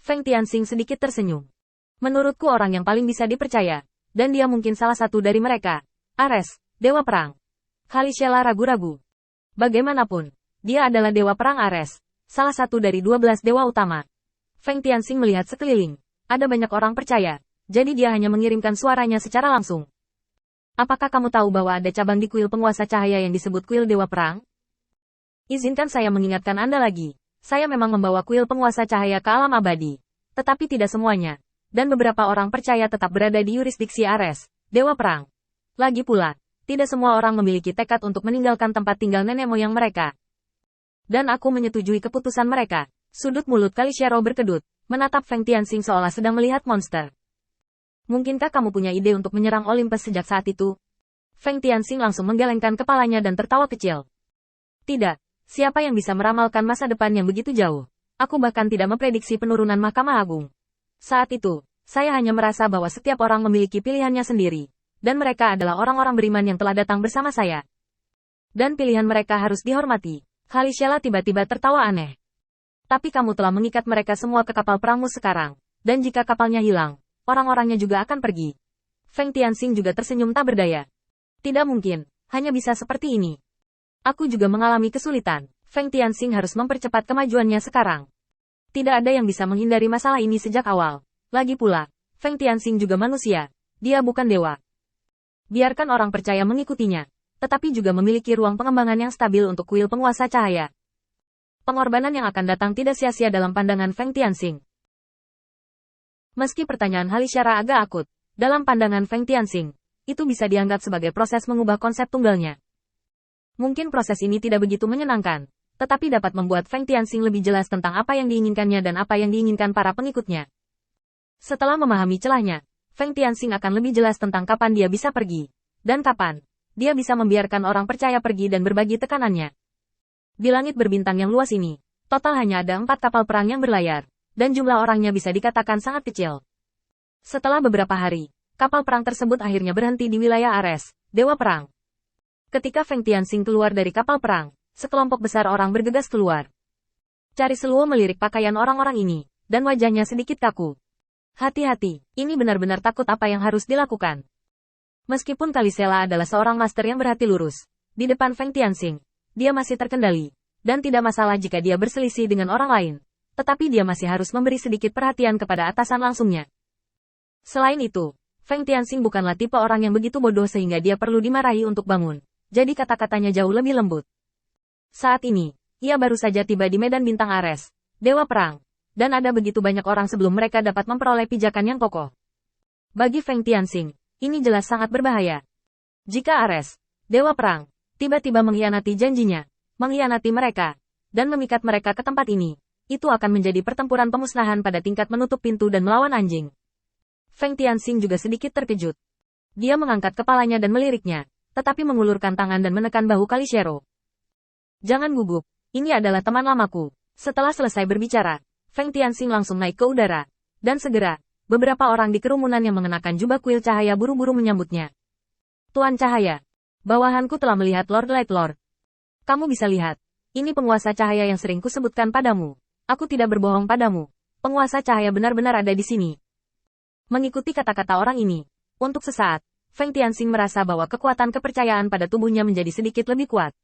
Feng Tianxing sedikit tersenyum. Menurutku orang yang paling bisa dipercaya, dan dia mungkin salah satu dari mereka. Ares, Dewa Perang. Khalisela ragu-ragu. Bagaimanapun, dia adalah Dewa Perang Ares, salah satu dari 12 dewa utama. Feng Tianxing melihat sekeliling. Ada banyak orang percaya, jadi dia hanya mengirimkan suaranya secara langsung. Apakah kamu tahu bahwa ada cabang di kuil penguasa cahaya yang disebut kuil Dewa Perang? Izinkan saya mengingatkan Anda lagi. Saya memang membawa kuil penguasa cahaya ke alam abadi. Tetapi tidak semuanya. Dan beberapa orang percaya tetap berada di yurisdiksi Ares, Dewa Perang. Lagi pula, tidak semua orang memiliki tekad untuk meninggalkan tempat tinggal nenek moyang mereka. Dan aku menyetujui keputusan mereka. Sudut mulut Khalisela berkedut, menatap Feng Tianxing seolah sedang melihat monster. Mungkinkah kamu punya ide untuk menyerang Olympus sejak saat itu? Feng Tianxing langsung menggelengkan kepalanya dan tertawa kecil. Tidak, siapa yang bisa meramalkan masa depan yang begitu jauh? Aku bahkan tidak memprediksi penurunan Mahkamah Agung. Saat itu, saya hanya merasa bahwa setiap orang memiliki pilihannya sendiri, dan mereka adalah orang-orang beriman yang telah datang bersama saya. Dan pilihan mereka harus dihormati. Khalisela tiba-tiba tertawa aneh. Tapi kamu telah mengikat mereka semua ke kapal perangmu sekarang, dan jika kapalnya hilang, orang-orangnya juga akan pergi. Feng Tianxing juga tersenyum tak berdaya. Tidak mungkin, hanya bisa seperti ini. Aku juga mengalami kesulitan. Feng Tianxing harus mempercepat kemajuannya sekarang. Tidak ada yang bisa menghindari masalah ini sejak awal. Lagi pula, Feng Tianxing juga manusia. Dia bukan dewa. Biarkan orang percaya mengikutinya. Tetapi juga memiliki ruang pengembangan yang stabil untuk kuil penguasa cahaya. Pengorbanan yang akan datang tidak sia-sia dalam pandangan Feng Tianxing. Meski pertanyaan Khalisela agak akut, dalam pandangan Feng Tianxing, itu bisa dianggap sebagai proses mengubah konsep tunggalnya. Mungkin proses ini tidak begitu menyenangkan, tetapi dapat membuat Feng Tianxing lebih jelas tentang apa yang diinginkannya dan apa yang diinginkan para pengikutnya. Setelah memahami celahnya, Feng Tianxing akan lebih jelas tentang kapan dia bisa pergi, dan kapan dia bisa membiarkan orang percaya pergi dan berbagi tekanannya. Di langit berbintang yang luas ini, total hanya ada 4 kapal perang yang berlayar, dan jumlah orangnya bisa dikatakan sangat kecil. Setelah beberapa hari, kapal perang tersebut akhirnya berhenti di wilayah Ares, Dewa Perang. Ketika Feng Tianxing keluar dari kapal perang, sekelompok besar orang bergegas keluar. Cari Seluo melirik pakaian orang-orang ini, dan wajahnya sedikit kaku. Hati-hati, ini benar-benar takut apa yang harus dilakukan. Meskipun Khalisela adalah seorang master yang berhati lurus, di depan Feng Tianxing, dia masih terkendali, dan tidak masalah jika dia berselisih dengan orang lain. Tetapi dia masih harus memberi sedikit perhatian kepada atasan langsungnya. Selain itu, Feng Tianxing bukanlah tipe orang yang begitu bodoh sehingga dia perlu dimarahi untuk bangun. Jadi kata-katanya jauh lebih lembut. Saat ini, ia baru saja tiba di medan bintang Ares, Dewa Perang, dan ada begitu banyak orang sebelum mereka dapat memperoleh pijakan yang kokoh. Bagi Feng Tianxing, ini jelas sangat berbahaya. Jika Ares, Dewa Perang, tiba-tiba mengkhianati janjinya, mengkhianati mereka, dan memikat mereka ke tempat ini, itu akan menjadi pertempuran pemusnahan pada tingkat menutup pintu dan melawan anjing. Feng Tianxing juga sedikit terkejut. Dia mengangkat kepalanya dan meliriknya, tetapi mengulurkan tangan dan menekan bahu Khalisela. Jangan gugup, ini adalah teman lamaku. Setelah selesai berbicara, Feng Tianxing langsung naik ke udara. Dan segera, beberapa orang di kerumunan yang mengenakan jubah kuil cahaya buru-buru menyambutnya. Tuan Cahaya, bawahanku telah melihat Lord Light Lord. Kamu bisa lihat, ini penguasa cahaya yang sering kusebutkan padamu. Aku tidak berbohong padamu. Penguasa cahaya benar-benar ada di sini. Mengikuti kata-kata orang ini, untuk sesaat, Feng Tianxing merasa bahwa kekuatan kepercayaan pada tubuhnya menjadi sedikit lebih kuat.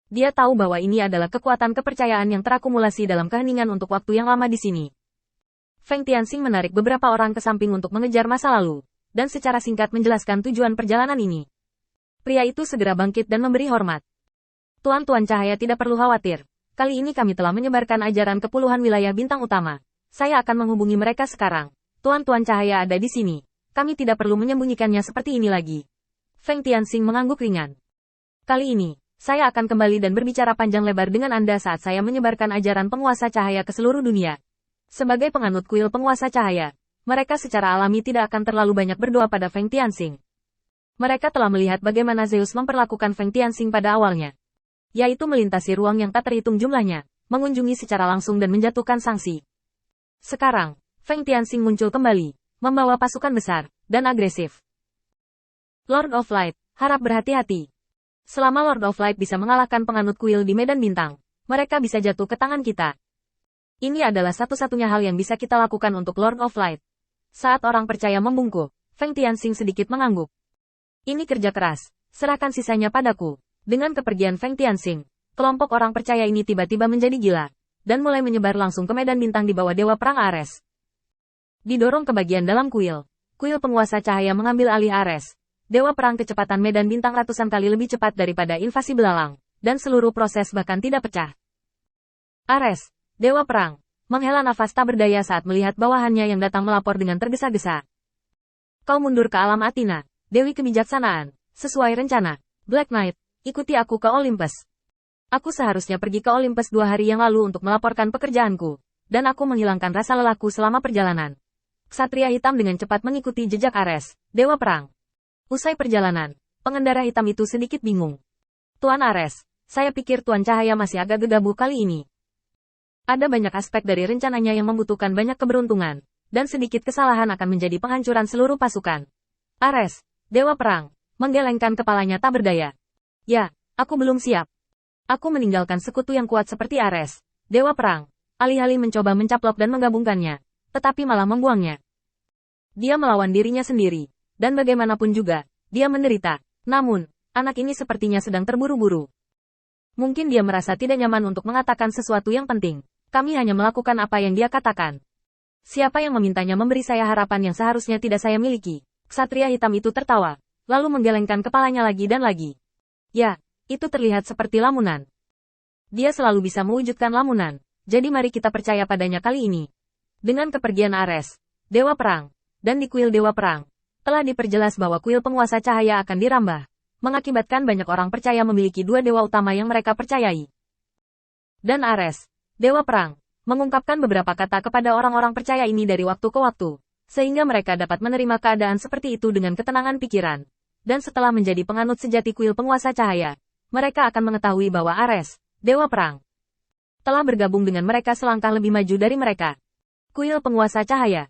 Dia tahu bahwa ini adalah kekuatan kepercayaan yang terakumulasi dalam keheningan untuk waktu yang lama di sini. Feng Tianxing menarik beberapa orang ke samping untuk mengejar masa lalu, dan secara singkat menjelaskan tujuan perjalanan ini. Pria itu segera bangkit dan memberi hormat. Tuan-tuan cahaya tidak perlu khawatir. Kali ini kami telah menyebarkan ajaran ke puluhan wilayah bintang utama. Saya akan menghubungi mereka sekarang. Tuan-tuan cahaya ada di sini. Kami tidak perlu menyembunyikannya seperti ini lagi. Feng Tianxing mengangguk ringan. Kali ini, saya akan kembali dan berbicara panjang lebar dengan Anda saat saya menyebarkan ajaran penguasa cahaya ke seluruh dunia. Sebagai penganut kuil penguasa cahaya, mereka secara alami tidak akan terlalu banyak berdoa pada Feng Tianxing. Mereka telah melihat bagaimana Zeus memperlakukan Feng Tianxing pada awalnya. Yaitu melintasi ruang yang tak terhitung jumlahnya, mengunjungi secara langsung dan menjatuhkan sanksi. Sekarang, Feng Tianxing muncul kembali, membawa pasukan besar, dan agresif. Lord of Light, harap berhati-hati. Selama Lord of Light bisa mengalahkan penganut kuil di medan bintang, mereka bisa jatuh ke tangan kita. Ini adalah satu-satunya hal yang bisa kita lakukan untuk Lord of Light. Saat orang percaya membungkuk, Feng Tianxing sedikit mengangguk. Ini kerja keras, serahkan sisanya padaku. Dengan kepergian Feng Tianxing, kelompok orang percaya ini tiba-tiba menjadi gila, dan mulai menyebar langsung ke medan bintang di bawah Dewa Perang Ares. Didorong ke bagian dalam kuil, kuil penguasa cahaya mengambil alih Ares. Dewa Perang kecepatan medan bintang ratusan kali lebih cepat daripada invasi belalang, dan seluruh proses bahkan tidak pecah. Ares, Dewa Perang, menghela nafas tak berdaya saat melihat bawahannya yang datang melapor dengan tergesa-gesa. Kau mundur ke alam Athena, Dewi Kebijaksanaan, sesuai rencana. Black Knight, ikuti aku ke Olympus. Aku seharusnya pergi ke Olympus 2 hari yang lalu untuk melaporkan pekerjaanku, dan aku menghilangkan rasa lelahku selama perjalanan. Ksatria hitam dengan cepat mengikuti jejak Ares, Dewa Perang. Usai perjalanan, pengendara hitam itu sedikit bingung. Tuan Ares, saya pikir Tuan Cahaya masih agak gegabah kali ini. Ada banyak aspek dari rencananya yang membutuhkan banyak keberuntungan, dan sedikit kesalahan akan menjadi penghancuran seluruh pasukan. Ares, Dewa Perang, menggelengkan kepalanya tak berdaya. Ya, aku belum siap. Aku meninggalkan sekutu yang kuat seperti Ares, Dewa Perang, alih-alih mencoba mencaplok dan menggabungkannya, tetapi malah membuangnya. Dia melawan dirinya sendiri, dan bagaimanapun juga, dia menderita. Namun, anak ini sepertinya sedang terburu-buru. Mungkin dia merasa tidak nyaman untuk mengatakan sesuatu yang penting. Kami hanya melakukan apa yang dia katakan. Siapa yang memintanya memberi saya harapan yang seharusnya tidak saya miliki? Ksatria hitam itu tertawa, lalu menggelengkan kepalanya lagi dan lagi. Ya, itu terlihat seperti lamunan. Dia selalu bisa mewujudkan lamunan, jadi mari kita percaya padanya kali ini. Dengan kepergian Ares, Dewa Perang, dan di kuil Dewa Perang, telah diperjelas bahwa kuil penguasa cahaya akan dirambah, mengakibatkan banyak orang percaya memiliki 2 dewa utama yang mereka percayai. Dan Ares, Dewa Perang, mengungkapkan beberapa kata kepada orang-orang percaya ini dari waktu ke waktu, sehingga mereka dapat menerima keadaan seperti itu dengan ketenangan pikiran. Dan setelah menjadi penganut sejati kuil penguasa cahaya, mereka akan mengetahui bahwa Ares, Dewa Perang, telah bergabung dengan mereka selangkah lebih maju dari mereka. Kuil penguasa cahaya.